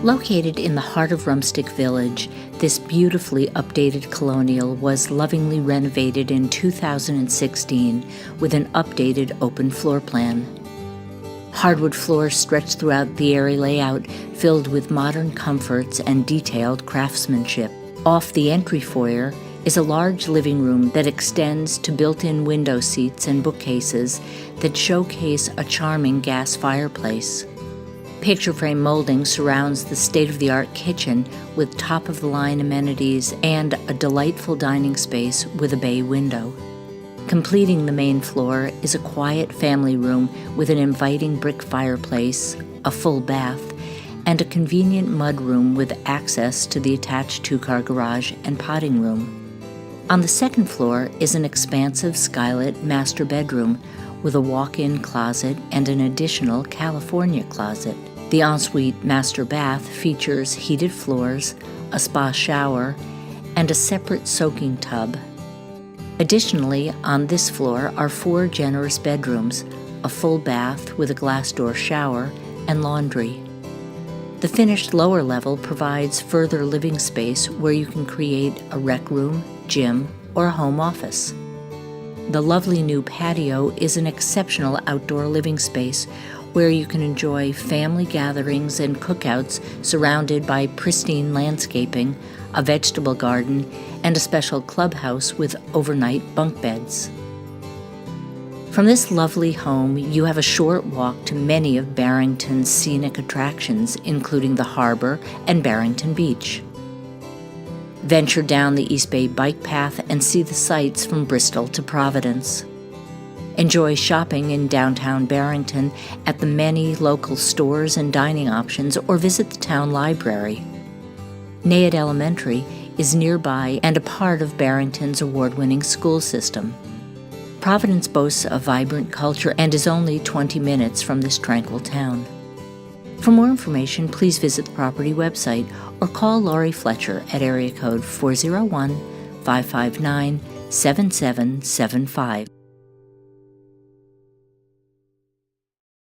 Located in the heart of Rumstick Village, this beautifully updated colonial was lovingly renovated in 2016 with an updated open floor plan. Hardwood floors stretch throughout the airy layout, filled with modern comforts and detailed craftsmanship. Off the entry foyer is a large living room that extends to built-in window seats and bookcases that showcase a charming gas fireplace. Picture frame molding surrounds the state-of-the-art kitchen with top-of-the-line amenities and a delightful dining space with a bay window. Completing the main floor is a quiet family room with an inviting brick fireplace, a full bath, and a convenient mud room with access to the attached two-car garage and potting room. On the second floor is an expansive skylit master bedroom with a walk-in closet and an additional California closet. The ensuite master bath features heated floors, a spa shower, and a separate soaking tub. Additionally, on this floor are 4 generous bedrooms, a full bath with a glass door shower, and laundry. The finished lower level provides further living space where you can create a rec room, gym, or a home office. The lovely new patio is an exceptional outdoor living space where you can enjoy family gatherings and cookouts surrounded by pristine landscaping, a vegetable garden, and a special clubhouse with overnight bunk beds. From this lovely home, you have a short walk to many of Barrington's scenic attractions, including the harbor and Barrington Beach. Venture down the East Bay bike path and see the sights from Bristol to Providence. Enjoy shopping in downtown Barrington at the many local stores and dining options, or visit the town library. Nayad Elementary is nearby and a part of Barrington's award-winning school system. Providence boasts a vibrant culture and is only 20 minutes from this tranquil town. For more information, please visit the property website or call Laurie Fletcher at area code 401-559-7775.